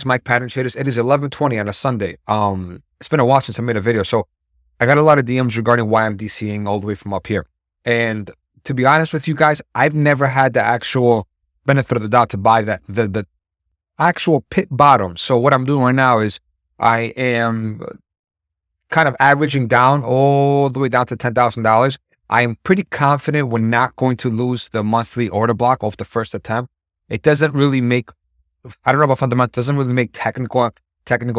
Mike Pattern Traders. It is 11:20 on a Sunday. It's been a while since I made a video, so I got a lot of DMs regarding why I'm DCing all the way from up here. And to be honest with you guys, I've never had the actual benefit of the doubt to buy the actual pit bottom. So what I'm doing right now is I am kind of averaging down all the way down to $10,000. I am pretty confident we're not going to lose the monthly order block off the first attempt. It doesn't really make, I don't know about fundamentals, doesn't really make technical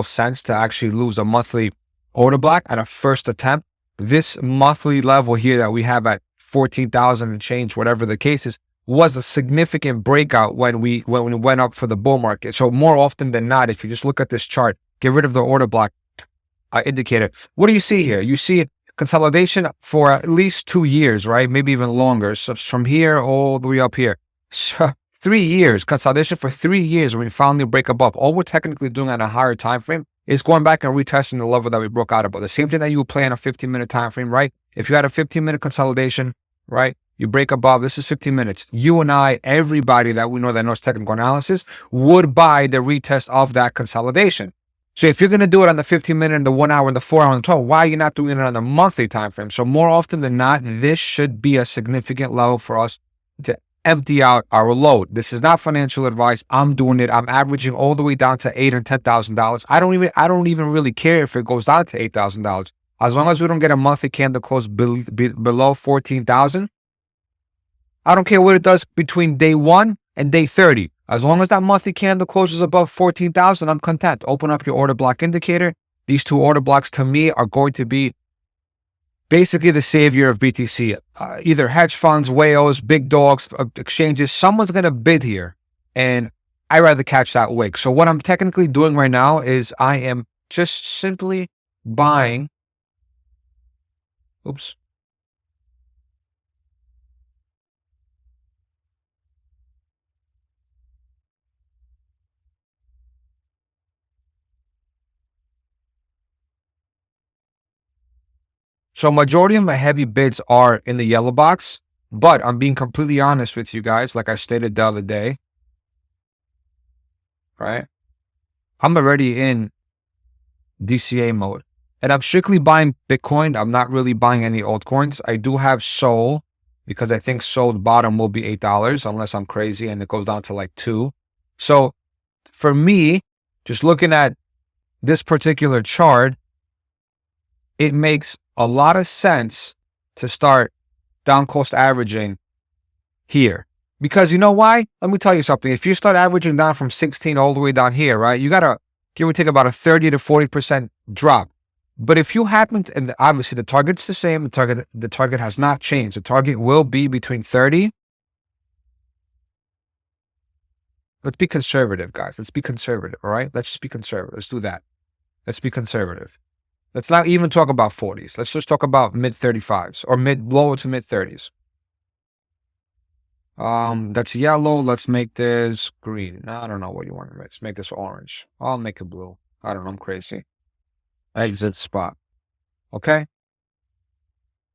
sense to actually lose a monthly order block at a first attempt. This monthly level here that we have at 14,000 and change, whatever the case is, was a significant breakout when we went up for the bull market. So more often than not, if you just look at this chart, get rid of the order block indicator. What do you see here? You see consolidation for at least 2 years, right? Maybe even longer. So from here all the way up here. So 3 years, consolidation for 3 years when we finally break above. All we're technically doing at a higher time frame is going back and retesting the level that we broke out above. The same thing that you would play on a 15-minute time frame, right? If you had a 15-minute consolidation, right? You break above, this is 15 minutes. You and I, everybody that we know that knows technical analysis, would buy the retest of that consolidation. So if you're going to do it on the 15-minute and the 1 hour and the 4 hour and the 12, why are you not doing it on the monthly time frame? So more often than not, this should be a significant level for us to empty out our load. This is not financial advice. I'm doing it. I'm averaging all the way down to $8,000 and $10,000. I don't even really care if it goes down to $8,000. As long as we don't get a monthly candle close below 14,000, I don't care what it does between day 1 and day 30. As long as that monthly candle closes above 14,000, I'm content. Open up your order block indicator. These two order blocks to me are going to be basically the savior of BTC. Either hedge funds, whales, big dogs, exchanges, someone's going to bid here. And I'd rather catch that wick. So what I'm technically doing right now is I am just simply buying. Oops. So majority of my heavy bids are in the yellow box, but I'm being completely honest with you guys. Like I stated the other day, right? I'm already in DCA mode and I'm strictly buying Bitcoin. I'm not really buying any altcoins. I do have Sol because I think Sol's bottom will be $8 unless I'm crazy and it goes down to like 2. So for me, just looking at this particular chart, it makes a lot of sense to start down cost averaging here. Because you know why? Let me tell you something. If you start averaging down from 16 all the way down here, right, you got to give or take about a 30 to 40% drop. But if you happen to, and obviously the target's the same, the target has not changed. The target will be between 30. Let's be conservative, guys. Let's be conservative, all right? Let's just be conservative. Let's do that. Let's be conservative. Let's not even talk about 40s. Let's just talk about mid 35s or lower to mid 30s. That's yellow. Let's make this green. I don't know what you want to make. Let's make this orange. I'll make it blue. I don't know. I'm crazy. Exit spot. Okay.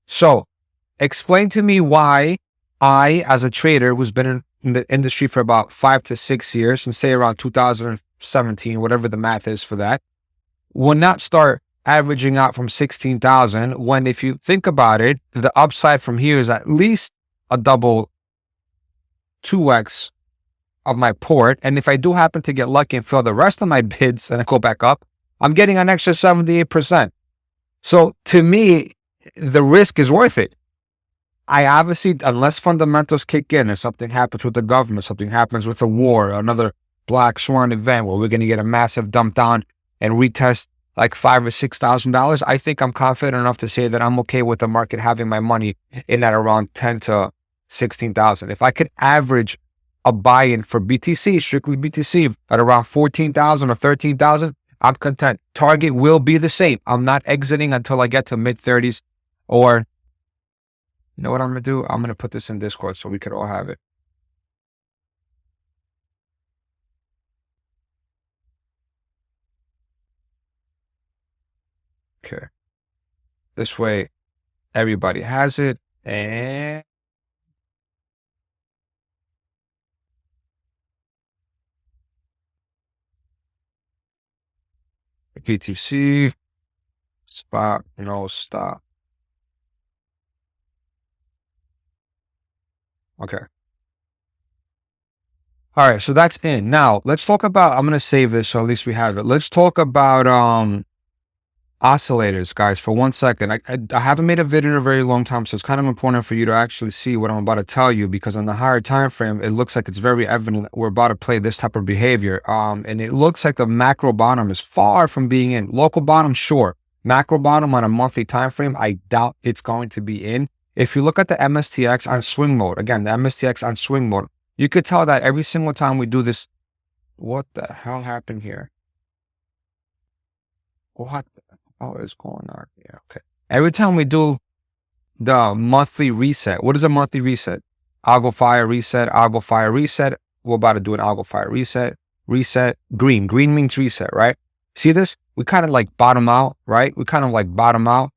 So explain to me why I, as a trader who's been in the industry for about 5 to 6 years, and say around 2017, whatever the math is for that, will not start averaging out from 16,000 when, if you think about it, the upside from here is at least a double 2x of my port. And if I do happen to get lucky and fill the rest of my bids and I go back up, I'm getting an extra 78%. So to me, the risk is worth it. I obviously, unless fundamentals kick in and something happens with the government, something happens with a war, another black swan event where we're going to get a massive dump down and retest like $5,000 or $6,000, I think I'm confident enough to say that I'm okay with the market having my money in at around 10 to 16,000. If I could average a buy-in for BTC, strictly BTC, at around 14,000 or 13,000, I'm content. Target will be the same. I'm not exiting until I get to mid 30s. Or, you know what I'm going to do? I'm going to put this in Discord so we could all have it. Okay. This way, everybody has it. And BTC, spot, no stop. Okay. All right, so that's in. Now, let's talk about, I'm going to save this so at least we have it. Let's talk about oscillators, guys, for 1 second. I haven't made a video in a very long time, so it's kind of important for you to actually see what I'm about to tell you, because on the higher time frame, it looks like it's very evident that we're about to play this type of behavior. And it looks like the macro bottom is far from being in. Local bottom, sure. Macro bottom on a monthly time frame, I doubt it's going to be in. If you look at the MSTX on swing mode, again, the MSTX on swing mode, you could tell that every single time we do this, what the hell happened here? What the hell is going on here? Okay. Every time we do the monthly reset, what is a monthly reset? Algo fire reset, algo fire reset. We're about to do an algo fire reset, reset, green. Green means reset, right? See this? We kind of like bottom out, right? We kind of like bottom out,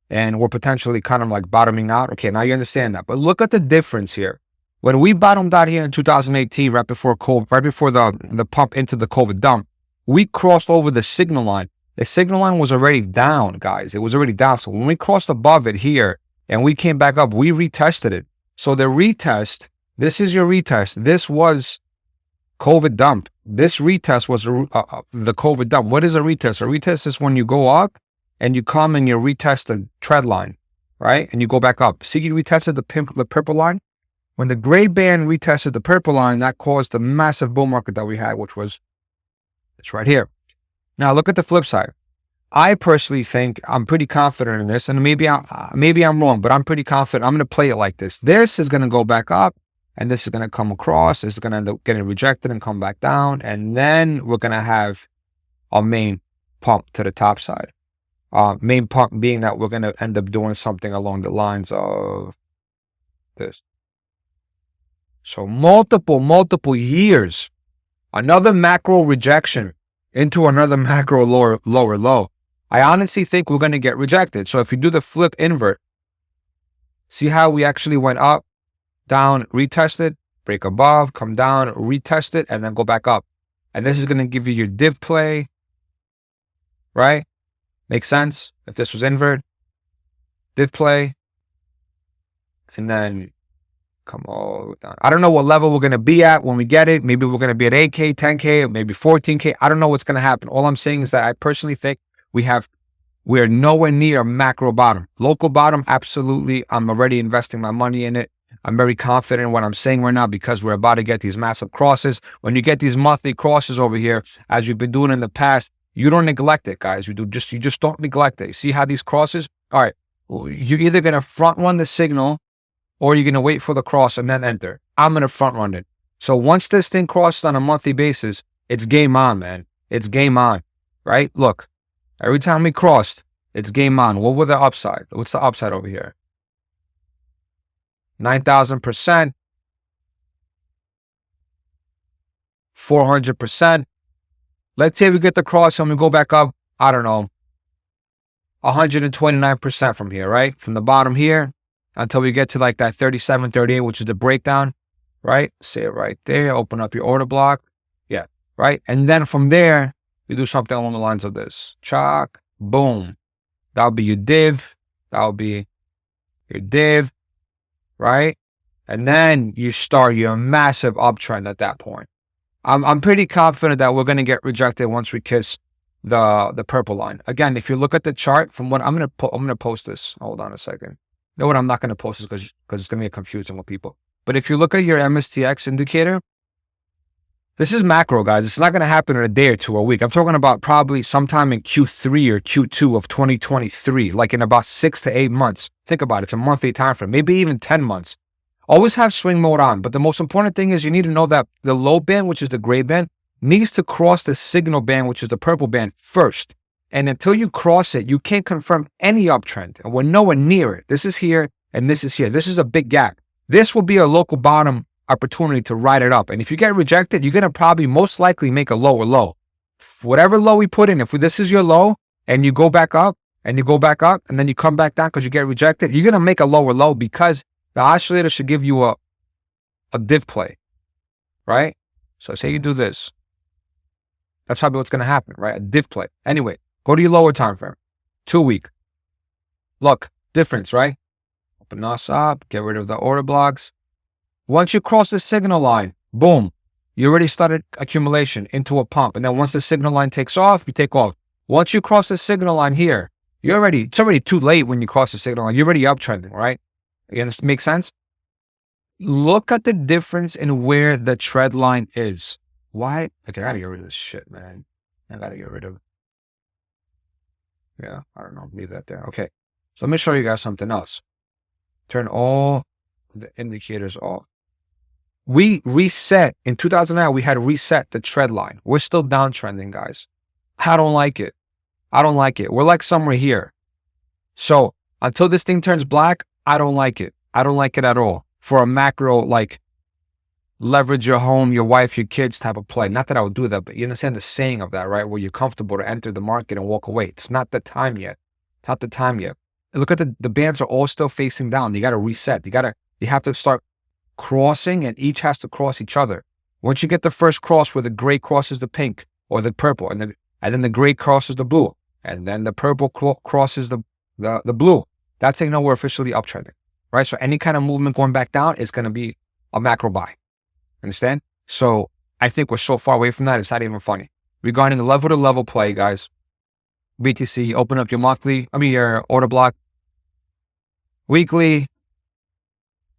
and we're potentially kind of like bottoming out. Okay, now you understand that. But look at the difference here. When we bottomed out here in 2018, right before COVID, right before the pump into the COVID dump, we crossed over the signal line. The signal line was already down, guys. It was already down. So when we crossed above it here and we came back up, we retested it. So the retest, this is your retest. This was COVID dump. This retest was the COVID dump. What is a retest? A retest is when you go up and you come and you retest the trend line, right? And you go back up. See, you retested the purple line. When the gray band retested the purple line, that caused the massive bull market that we had, which was, it's right here. Now look at the flip side. I personally think, I'm pretty confident in this, and maybe I'm wrong, but I'm pretty confident. I'm going to play it like this. This is going to go back up, and this is going to come across. This is going to end up getting rejected and come back down, and then we're going to have a main pump to the top side. Main pump being that we're going to end up doing something along the lines of this. So multiple years, another macro rejection into another macro lower low. I honestly think we're going to get rejected. So if you do the flip invert, see how we actually went up, down, retested, break above, come down, retest it, and then go back up. And this is going to give you your div play, right? Makes sense? If this was invert, div play, and then come all the way down. I don't know what level we're going to be at when we get it. Maybe we're going to be at 8K, 10K, maybe 14K. I don't know what's going to happen. All I'm saying is that I personally think we're nowhere near macro bottom. Local bottom, absolutely. I'm already investing my money in it. I'm very confident in what I'm saying right now because we're about to get these massive crosses. When you get these monthly crosses over here, as you've been doing in the past, you don't neglect it, guys. You just don't neglect it. You see how these crosses? All right, you're either going to front run the signal or you're going to wait for the cross and then enter. I'm going to front run it. So once this thing crosses on a monthly basis, it's game on, man. It's game on, right? Look, every time we crossed, it's game on. What was the upside? What's the upside over here? 9,000%, 400%. Let's say we get the cross and we go back up, I don't know, 129% from here, right? From the bottom here until we get to like that 37, 38, which is the breakdown, right? Say it right there. Open up your order block. Yeah, right? And then from there, you do something along the lines of this. Chalk, boom. That'll be your div. That'll be your div, right? And then you start your massive uptrend at that point. I'm pretty confident that we're going to get rejected once we kiss the purple line. Again, if you look at the chart from what I'm going to post this. Hold on a second. You know what? I'm not going to post this because it's going to get confusing with people. But if you look at your MSTX indicator, this is macro, guys. It's not going to happen in a day or two, a week. I'm talking about probably sometime in Q3 or Q2 of 2023, like in about 6 to 8 months. Think about it. It's a monthly time frame, maybe even 10 months. Always have swing mode on. But the most important thing is you need to know that the low band, which is the gray band, needs to cross the signal band, which is the purple band, first. And until you cross it, you can't confirm any uptrend. And we're nowhere near it. This is here and this is here. This is a big gap. This will be a local bottom opportunity to ride it up. And if you get rejected, you're going to probably most likely make a lower low. Whatever low we put in, if this is your low and you go back up and you go back up and then you come back down because you get rejected, you're going to make a lower low because the oscillator should give you a div play, right? So say you do this. That's probably what's going to happen, right? A div play. Anyway, go to your lower time frame. 2 week. Look, difference, right? Open us up, get rid of the order blocks. Once you cross the signal line, boom, you already started accumulation into a pump. And then once the signal line takes off, you take off. Once you cross the signal line here, it's already too late when you cross the signal line. You're already uptrending, right? Make sense? Look at the difference in where the trend line is. Why? Okay, I gotta get rid of this shit, man. I gotta get rid of it. Yeah, I don't know. Leave that there. Okay. So let me show you guys something else. Turn all the indicators off. We reset in 2009. We had reset the trend line. We're still downtrending, guys. I don't like it. I don't like it. We're like somewhere here. So until this thing turns black, I don't like it. I don't like it at all. For a macro, like leverage your home, your wife, your kids type of play. Not that I would do that, but you understand the saying of that, right? Where you're comfortable to enter the market and walk away. It's not the time yet. It's not the time yet. Look at the bands are all still facing down. You got to reset. You have to start crossing, and each has to cross each other. Once you get the first cross where the gray crosses the pink or the purple, and then the gray crosses the blue, and then the purple crosses the blue, that's how you know we're officially uptrending, right? So any kind of movement going back down is going to be a macro buy. Understand? So I think we're so far away from that, it's not even funny. Regarding the level to level play, guys, BTC, open up your order block, weekly.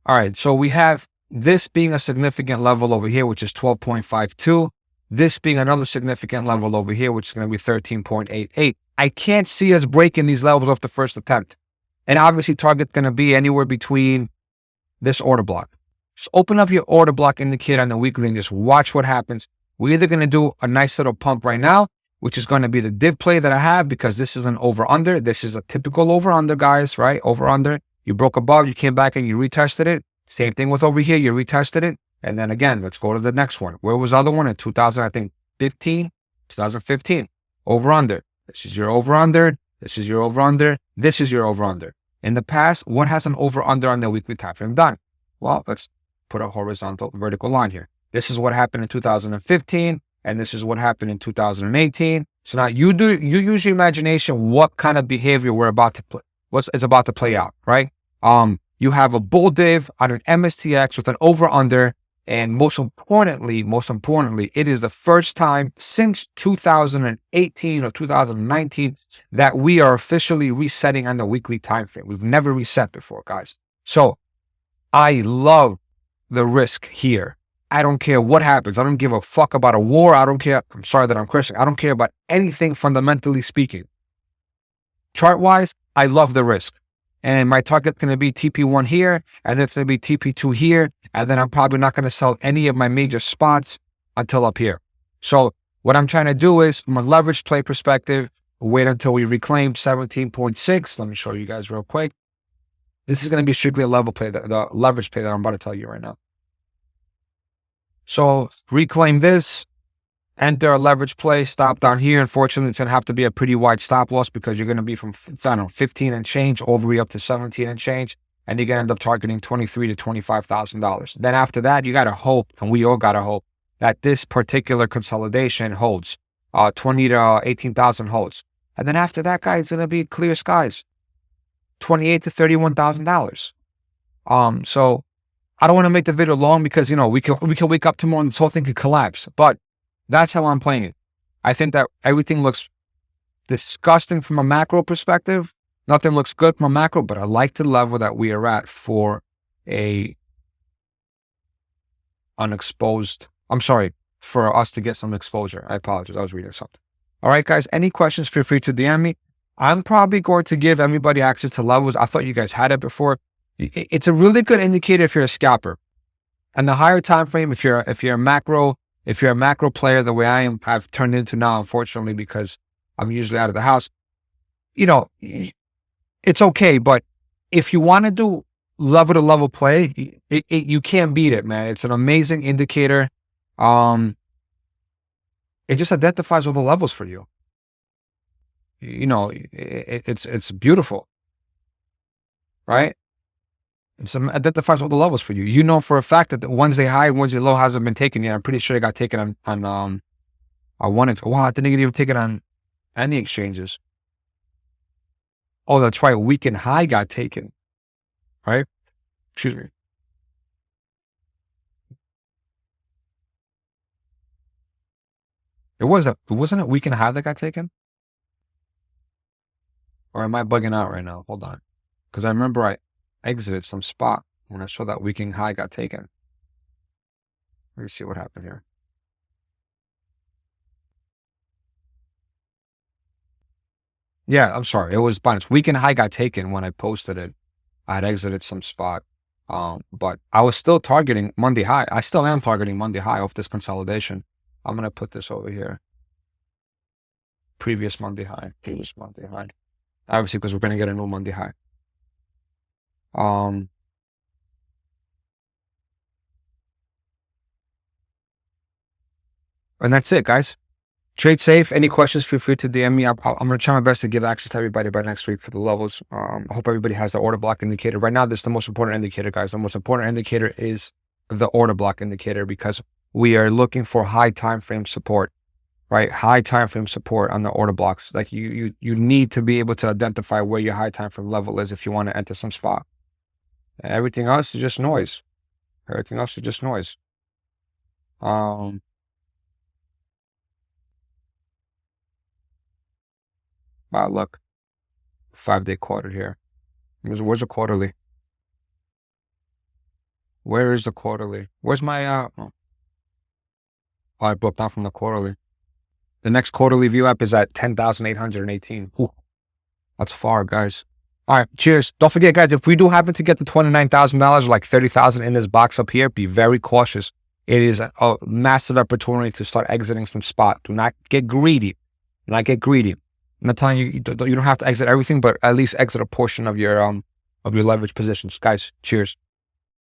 All right, so we have this being a significant level over here, which is 12.52. This being another significant level over here, which is going to be 13.88. I can't see us breaking these levels off the first attempt. And obviously target's going to be anywhere between this order block. So open up your order block indicator on the weekly and just watch what happens. We're either going to do a nice little pump right now, which is going to be the div play that I have because this is an over-under. This is a typical over-under, guys, right? Over-under. You broke above, you came back and you retested it. Same thing with over here, you retested it. And then again, let's go to the next one. Where was the other one? In 2015? Over-under. This is your over-under. This is your over-under. This is your over-under. In the past, what has an over-under on the weekly time frame done? Well, let's put a horizontal vertical line here. This is what happened in 2015, and this is what happened in 2018. So now you use your imagination what kind of behavior we're about to play, is about to play out, right? You have a bull div on an MSTX with an over-under, and most importantly, it is the first time since 2018 or 2019 that we are officially resetting on the weekly time frame. We've never reset before, guys. So I love the risk here. I don't care what happens. I don't give a fuck about a war. I don't care. I'm sorry that I'm cursing. I don't care about anything fundamentally speaking. Chart-wise, I love the risk. And my target's going to be TP1 here, and it's going to be TP2 here, and then I'm probably not going to sell any of my major spots until up here. So what I'm trying to do is, from a leverage play perspective, wait until we reclaim 17.6. Let me show you guys real quick. This is going to be strictly a level play, the leverage play that I'm about to tell you right now. So reclaim this, enter a leverage play, stop down here. Unfortunately, it's going to have to be a pretty wide stop loss because you're going to be from, 15 and change all the way up to 17 and change. And you're going to end up targeting $23,000 to $25,000. Then after that, you got to hope, and we all got to hope, that this particular consolidation holds, 20 to 18,000 holds. And then after that, guys, it's going to be clear skies, $28,000 to $31,000. So I don't want to make the video long because, we can wake up tomorrow and this whole thing could collapse. But that's how I'm playing it. I think that everything looks disgusting from a macro perspective. Nothing looks good from a macro, but I like the level that we are at for for us to get some exposure. I apologize. I was reading something. All right, guys, any questions, feel free to DM me. I'm probably going to give everybody access to levels. I thought you guys had it before. It's a really good indicator if you're a scalper. And the higher time frame, if you're a macro player, the way I am, I've turned into now, unfortunately, because I'm usually out of the house. It's okay, but if you want to do level to level play, you can't beat it, man. It's an amazing indicator. It just identifies all the levels for you. It's beautiful, right? It identifies all the levels for you. You know for a fact that the Wednesday high, Wednesday low hasn't been taken yet. I'm pretty sure it got taken on I wanted to, wow, I didn't even take it on any exchanges. Oh, that's right. Weekend high got taken, right? Excuse me. It wasn't a weekend high that got taken? Or am I bugging out right now? Hold on. Because I remember I exited some spot when I saw that weekend high got taken. Let me see what happened here. Yeah, I'm sorry. It was Binance. Weekend high got taken when I posted it. I had exited some spot. But I was still targeting Monday high. I still am targeting Monday high off this consolidation. I'm gonna put this over here. Previous Monday high. Previous Monday high. Obviously, because we're gonna get a new Monday high. And that's it, guys. Trade safe. Any questions, feel free to DM me. I'm going to try my best to give access to everybody by next week for the levels. I hope everybody has the order block indicator. Right now, this is the most important indicator, guys. The most important indicator is the order block indicator because we are looking for high time frame support, right? High time frame support on the order blocks. Like you need to be able to identify where your high time frame level is if you want to enter some spot. Everything else is just noise. Everything else is just noise. Wow, look, 5-day quarter here. Where's the quarterly? Where is the quarterly? Where's my, oh, I broke down from the quarterly. The next quarterly view up is at 10,818. That's far, guys. All right, cheers. Don't forget, guys, if we do happen to get the $29,000 or like 30,000 in this box up here, be very cautious. It is a massive opportunity to start exiting some spot. Do not get greedy. Do not get greedy. I'm not telling you, you don't have to exit everything, but at least exit a portion of your leverage positions. Guys, cheers.